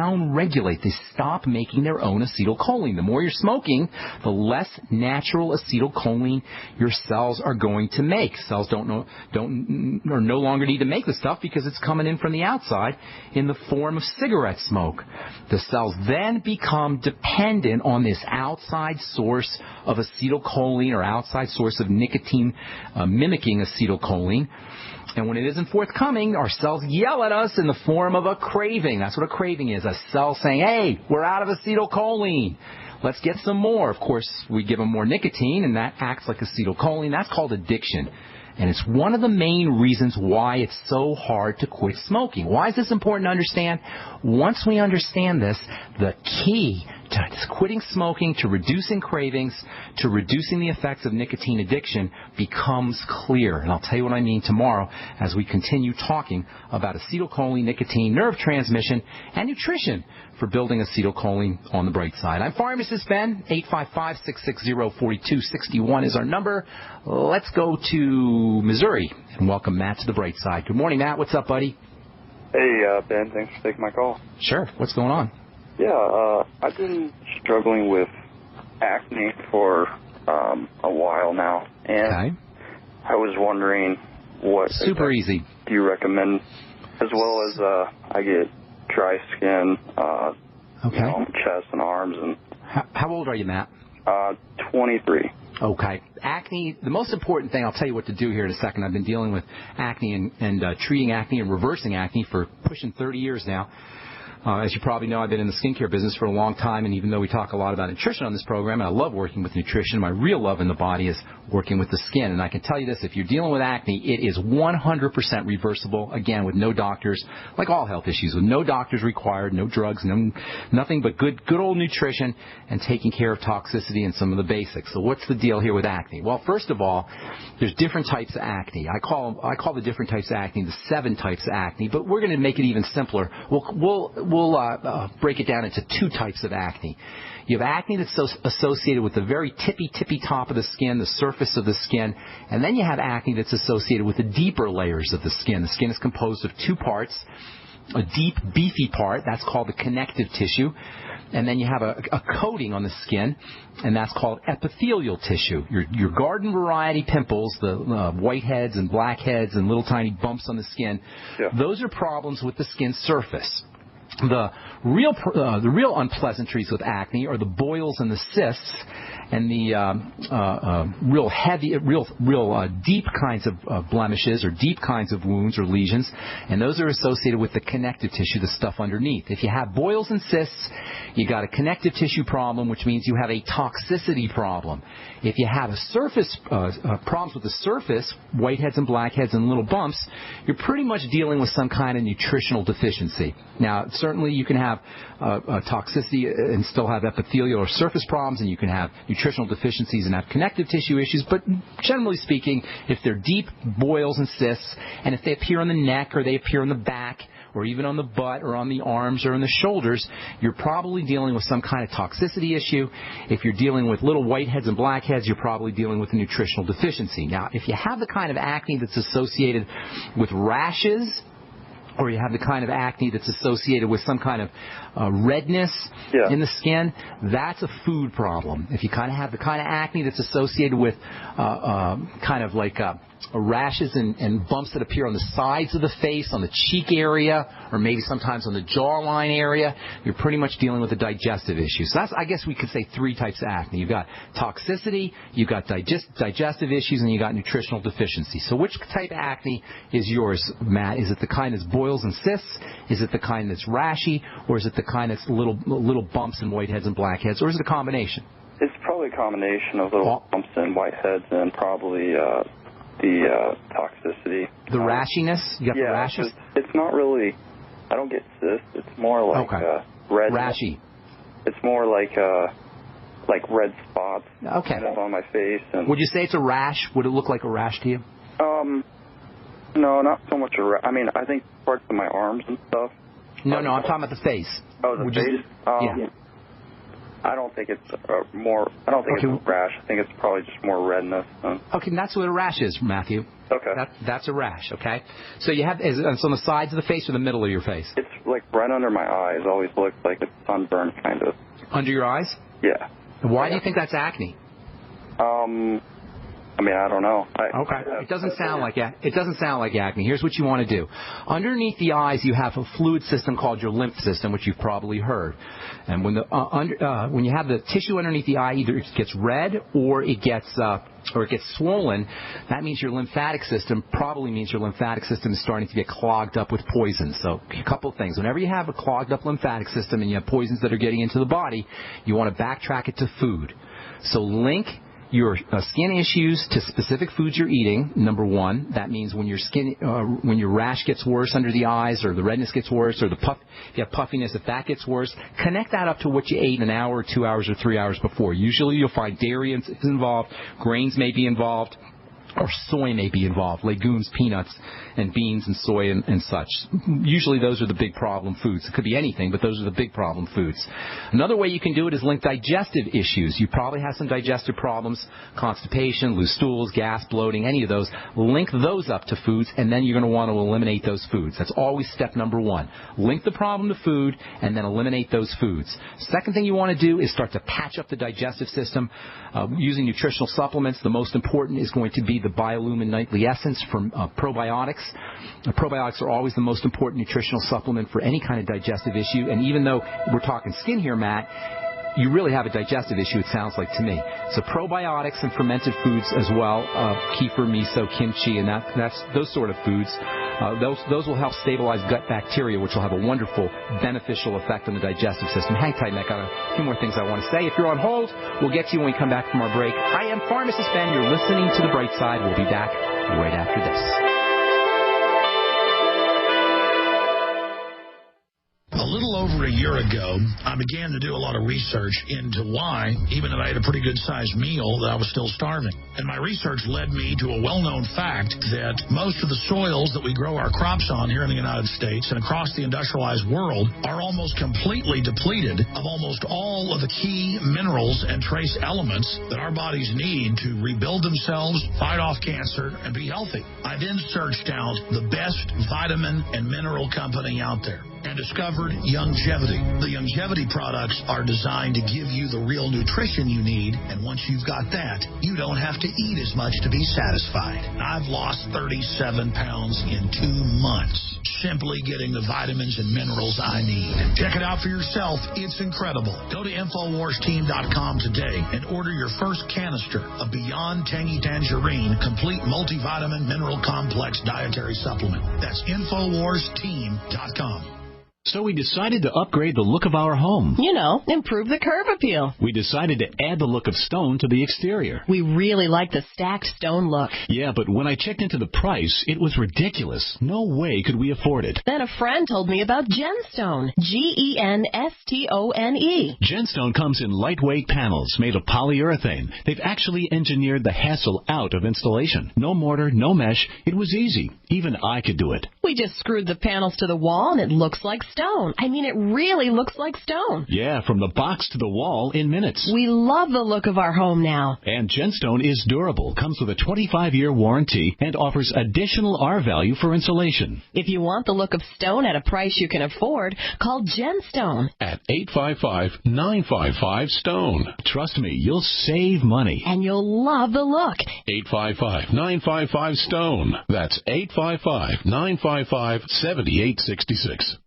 down-regulate. They stop making their own acetylcholine. The more you're smoking, the less natural acetylcholine your cells are going to make. Cells no longer need to make the stuff because it's coming in from the outside in the form of cigarette smoke. The cells then become dependent on this outside source of acetylcholine or outside source of nicotine mimicking acetylcholine. And when it isn't forthcoming, our cells yell at us in the form of a craving. That's what a craving is, a cell saying, hey, we're out of acetylcholine. Let's get some more. Of course, we give them more nicotine, and that acts like acetylcholine. That's called addiction. And it's one of the main reasons why it's so hard to quit smoking. Why is this important to understand? Once we understand this, the key to quitting smoking, to reducing cravings, to reducing the effects of nicotine addiction becomes clear. And I'll tell you what I mean tomorrow as we continue talking about acetylcholine, nicotine, nerve transmission, and nutrition for building acetylcholine on the bright side. I'm Pharmacist Ben. 855-660-4261 is our number. Let's go to Missouri and welcome Matt to the bright side. Good morning, Matt. What's up, buddy? Hey, Ben. Thanks for taking my call. Sure. What's going on? Yeah, I've been struggling with acne for a while now, and I was wondering what super easy do you recommend, as well as I get dry skin, chest and arms. And how old are you, Matt? 23. Okay. Acne, the most important thing, I'll tell you what to do here in a second. I've been dealing with acne and treating acne and reversing acne for pushing 30 years now. As you probably know, I've been in the skincare business for a long time, and even though we talk a lot about nutrition on this program, and I love working with nutrition, my real love in the body is working with the skin. And I can tell you this, if you're dealing with acne, it is 100% reversible, again, with no doctors, like all health issues, with no doctors required, no drugs, nothing but good old nutrition and taking care of toxicity and some of the basics. So what's the deal here with acne? Well, first of all, there's different types of acne. I call the different types of acne the 7 types of acne, but we're going to make it even simpler. We'll break it down into 2 types of acne. You have acne that's associated with the very tippy top of the skin, the surface of the skin, and then you have acne that's associated with the deeper layers of the skin. The skin is composed of 2 parts, a deep, beefy part, that's called the connective tissue, and then you have a coating on the skin, and that's called epithelial tissue. Your garden variety pimples, the whiteheads and blackheads and little tiny bumps on the skin, those are problems with the skin surface. The real unpleasantries with acne are the boils and the cysts and the real deep kinds of blemishes or deep kinds of wounds or lesions, and those are associated with the connective tissue, the stuff underneath. If you have boils and cysts, you got a connective tissue problem, which means you have a toxicity problem. If you have problems with the surface, whiteheads and blackheads and little bumps, you're pretty much dealing with some kind of nutritional deficiency. Now, certainly you can have toxicity and still have epithelial or surface problems, and you can have nutritional deficiencies and have connective tissue issues, but generally speaking, if they're deep boils and cysts, and if they appear on the neck or they appear on the back or even on the butt or on the arms or in the shoulders, you're probably dealing with some kind of toxicity issue. If you're dealing with little whiteheads and blackheads, you're probably dealing with a nutritional deficiency. Now, if you have the kind of acne that's associated with rashes, or you have the kind of acne that's associated with some kind of redness in the skin, that's a food problem. If you kind of have the kind of acne that's associated with kind of like rashes and bumps that appear on the sides of the face, on the cheek area, or maybe sometimes on the jawline area, you're pretty much dealing with a digestive issue. So that's, I guess we could say, 3 types of acne. You've got toxicity, you've got digestive issues, and you've got nutritional deficiency. So which type of acne is yours, Matt? Is it the kind that's boils and cysts? Is it the kind that's rashy? Or is it the kind that's little bumps and whiteheads and blackheads? Or is it a combination? It's probably a combination of little bumps and whiteheads and probably the toxicity. The rashiness? You got the rashes? It's not really, I don't get cysts. It's more like red. Rashy. It's more like red spots kind of on my face. And would you say it's a rash? Would it look like a rash to you? No, not so much a rash. I mean, I think parts of my arms and stuff. No, I'm talking about the face. Oh, the face? I don't think it's it's a rash. I think it's probably just more redness. Okay, and that's what a rash is, Matthew. Okay. That's a rash, okay? So you have, it's on the sides of the face or the middle of your face? It's like right under my eyes. Always looks like it's sunburned, kind of. Under your eyes? Yeah. Why do you think that's acne? I mean, I don't know. It doesn't sound like acne. Here's what you want to do. Underneath the eyes, you have a fluid system called your lymph system, which you've probably heard. And when when you have the tissue underneath the eye, either it gets red or it gets swollen, that means your lymphatic system is starting to get clogged up with poison. So a couple of things. Whenever you have a clogged up lymphatic system and you have poisons that are getting into the body, you want to backtrack it to food. So link your skin issues to specific foods you're eating, number one. That means when your rash gets worse under the eyes, or the redness gets worse, or if you have puffiness, if that gets worse, connect that up to what you ate an hour or 2 hours or 3 hours before. Usually you'll find dairy is involved, grains may be involved, or soy may be involved, legumes, peanuts, and beans and soy and such. Usually those are the big problem foods. It could be anything, but those are the big problem foods. Another way you can do it is link digestive issues. You probably have some digestive problems, constipation, loose stools, gas, bloating, any of those. Link those up to foods, and then you're going to want to eliminate those foods. That's always step number one. Link the problem to food, and then eliminate those foods. Second thing you want to do is start to patch up the digestive system using nutritional supplements. The most important is going to be the Biolumin Nightly Essence from probiotics. Probiotics are always the most important nutritional supplement for any kind of digestive issue. And even though we're talking skin here, Matt, you really have a digestive issue, it sounds like to me. So probiotics and fermented foods as well, kefir, miso, kimchi, and that's those sort of foods. Those will help stabilize gut bacteria, which will have a wonderful beneficial effect on the digestive system. Hang tight, Matt. Got a few more things I want to say. If you're on hold, we'll get to you when we come back from our break. I am Pharmacist Ben. You're listening to The Brightside. We'll be back right after this. A little over a year ago, I began to do a lot of research into why, even if I had a pretty good-sized meal, that I was still starving. And my research led me to a well-known fact that most of the soils that we grow our crops on here in the United States and across the industrialized world are almost completely depleted of almost all of the key minerals and trace elements that our bodies need to rebuild themselves, fight off cancer, and be healthy. I then searched out the best vitamin and mineral company out there and discovered Youngevity. The Youngevity products are designed to give you the real nutrition you need, and once you've got that, you don't have to eat as much to be satisfied. I've lost 37 pounds in 2 months, simply getting the vitamins and minerals I need. Check it out for yourself. It's incredible. Go to InfoWarsTeam.com today and order your first canister of Beyond Tangy Tangerine Complete Multivitamin Mineral Complex Dietary Supplement. That's InfoWarsTeam.com. So we decided to upgrade the look of our home. You know, improve the curb appeal. We decided to add the look of stone to the exterior. We really like the stacked stone look. Yeah, but when I checked into the price, it was ridiculous. No way could we afford it. Then a friend told me about Genstone. Genstone. Genstone comes in lightweight panels made of polyurethane. They've actually engineered the hassle out of installation. No mortar, no mesh. It was easy. Even I could do it. We just screwed the panels to the wall and it looks like stone. I mean, it really looks like stone. Yeah, from the box to the wall in minutes. We love the look of our home now. And Genstone is durable, comes with a 25-year warranty, and offers additional R value for insulation. If you want the look of stone at a price you can afford, call Genstone at 855-955-STONE. Trust me, you'll save money. And you'll love the look. 855-955-STONE. That's 855-955-7866.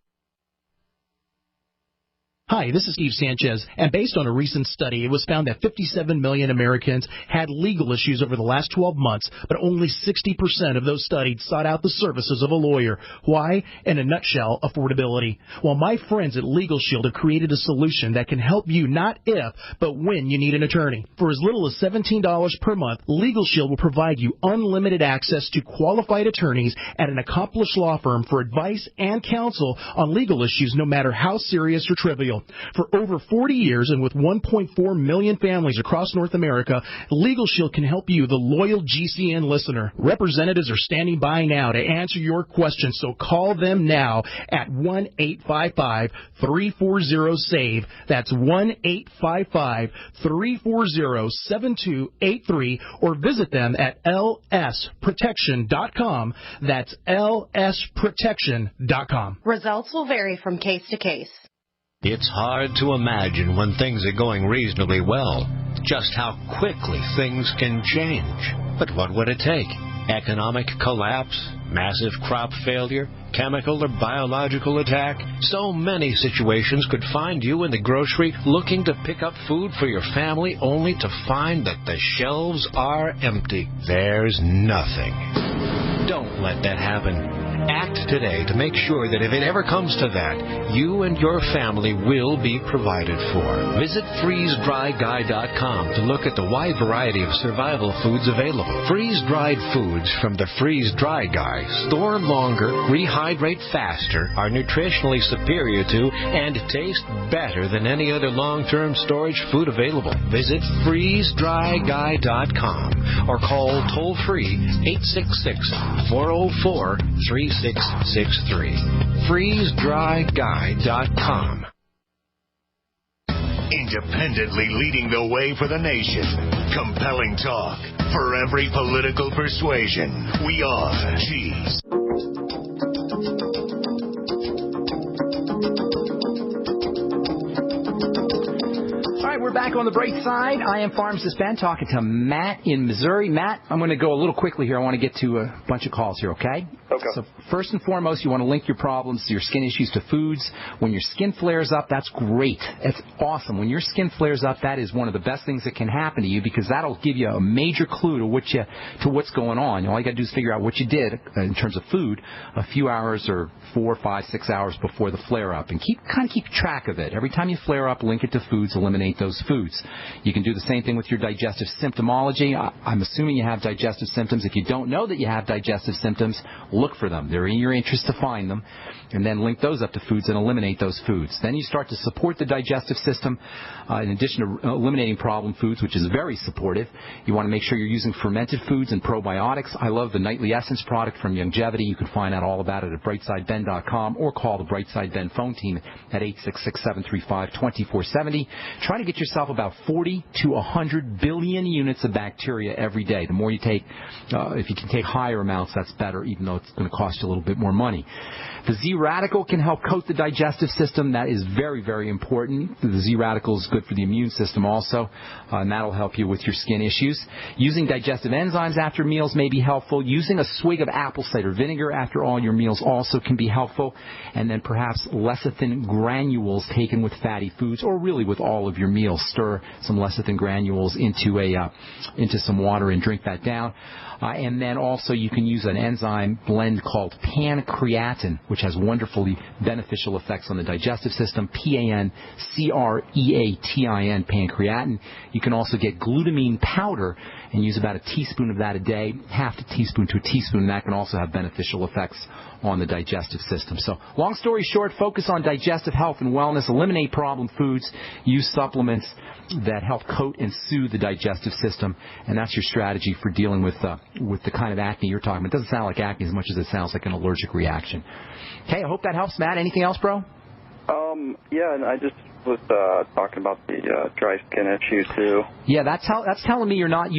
Hi, this is Steve Sanchez, and based on a recent study, it was found that 57 million Americans had legal issues over the last 12 months, but only 60% of those studied sought out the services of a lawyer. Why? In a nutshell, affordability. Well, my friends at Legal Shield have created a solution that can help you not if, but when you need an attorney. For as little as $17 per month, Legal Shield will provide you unlimited access to qualified attorneys at an accomplished law firm for advice and counsel on legal issues, no matter how serious or trivial. For over 40 years and with 1.4 million families across North America, Legal Shield can help you, the loyal GCN listener. Representatives are standing by now to answer your questions, so call them now at 1-855-340-SAVE. That's 1-855-340-7283, or visit them at lsprotection.com. That's lsprotection.com. Results will vary from case to case. It's hard to imagine when things are going reasonably well, just how quickly things can change. But what would it take? Economic collapse? Massive crop failure? Chemical or biological attack? So many situations could find you in the grocery looking to pick up food for your family only to find that the shelves are empty. There's nothing. Don't let that happen. Act today to make sure that if it ever comes to that, you and your family will be provided for. Visit freezedryguy.com to look at the wide variety of survival foods available. Freeze-dried foods from the Freeze Dry Guy store longer, rehydrate faster, are nutritionally superior to, and taste better than any other long-term storage food available. Visit freezedryguy.com or call toll-free 866-404-3663. freezedryguy.com. Independently leading the way for the nation. Compelling talk for every political persuasion. We are Cheese. All right, we're back on the bright side. I am Pharmacist Ben, talking to Matt in Missouri. Matt, I'm going to go a little quickly here. I want to get to a bunch of calls here, okay? Okay. So first and foremost, you want to link your problems, your skin issues, to foods. When your skin flares up, that's great. It's awesome. When your skin flares up, that is one of the best things that can happen to you, because that'll give you a major clue to what's going on. All you got to do is figure out what you did in terms of food a few hours or 4, 5, 6 hours before the flare-up, and keep track of it. Every time you flare up, link it to foods, eliminate those foods. You can do the same thing with your digestive symptomology. I'm assuming you have digestive symptoms. If you don't know that you have digestive symptoms, look for them. They're in your interest to find them, and then link those up to foods and eliminate those foods. Then you start to support the digestive system. In addition to eliminating problem foods, which is very supportive, you want to make sure you're using fermented foods and probiotics. I love the Nightly Essence product from Longevity. You can find out all about it at brightsideben.com or call the Brightside Ben phone team at 866-735-2470. Try to get yourself about 40 to 100 billion units of bacteria every day. The more you take, if you can take higher amounts, that's better, even though it's going to cost you a little bit more money. The Z-radical can help coat the digestive system. That is very, very important. The Z-radical is good for the immune system also, and that'll help you with your skin issues. Using digestive enzymes after meals may be helpful. Using a swig of apple cider vinegar after all your meals also can be helpful. And then perhaps lecithin granules taken with fatty foods, or really with all of your meals. Stir some lecithin granules into some water and drink that down. And then also you can use an enzyme blend called pancreatin, which has wonderfully beneficial effects on the digestive system. Pancreatin, pancreatin. You can also get glutamine powder and use about a teaspoon of that a day, half a teaspoon to a teaspoon, and that can also have beneficial effects on the digestive system. So long story short, focus on digestive health and wellness, eliminate problem foods, use supplements that help coat and soothe the digestive system, and that's your strategy for dealing with the kind of acne you're talking about. It doesn't sound like acne as much as it sounds like an allergic reaction. Okay, I hope that helps, Matt. Anything else, bro? Yeah, and I just was talking about the dry skin issue too. Yeah, that's telling me you're not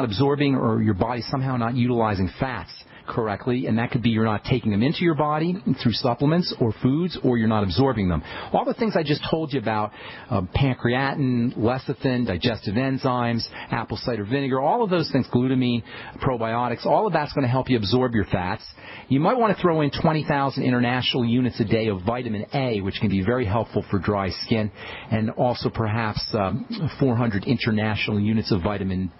absorbing, or your body's somehow not utilizing fats correctly, and that could be you're not taking them into your body through supplements or foods, or you're not absorbing them. All the things I just told you about, pancreatin, lecithin, digestive enzymes, apple cider vinegar, all of those things, glutamine, probiotics, all of that's going to help you absorb your fats. You might want to throw in 20,000 international units a day of vitamin A, which can be very helpful for dry skin, and also perhaps 400 international units of vitamin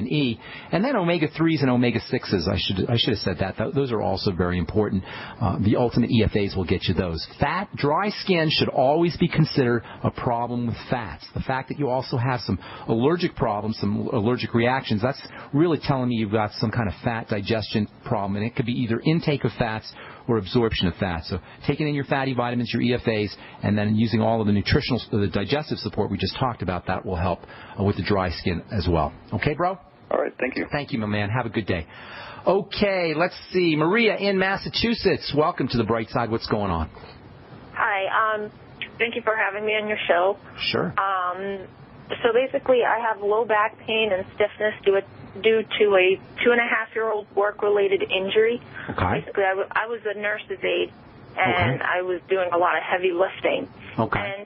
E, and then omega-3s and omega-6s. I should have said that. Those are also very important. The ultimate EFAs will get you those. Dry skin should always be considered a problem with fats. The fact that you also have some allergic problems, some allergic reactions, that's really telling me you've got some kind of fat digestion problem, and it could be either intake of fats or absorption of fat. So taking in your fatty vitamins, your EFAs, and then using all of the digestive support we just talked about, that will help with the dry skin as well. Okay, bro? All right, thank you. Thank you, my man. Have a good day. Okay, let's see. Maria in Massachusetts. Welcome to the Brightside. What's going on? Hi. Thank you for having me on your show. Sure. So basically, I have low back pain and stiffness due to a 2.5-year-old work-related injury. Okay. Basically, I was a nurse's aide, and I was doing a lot of heavy lifting. Okay. And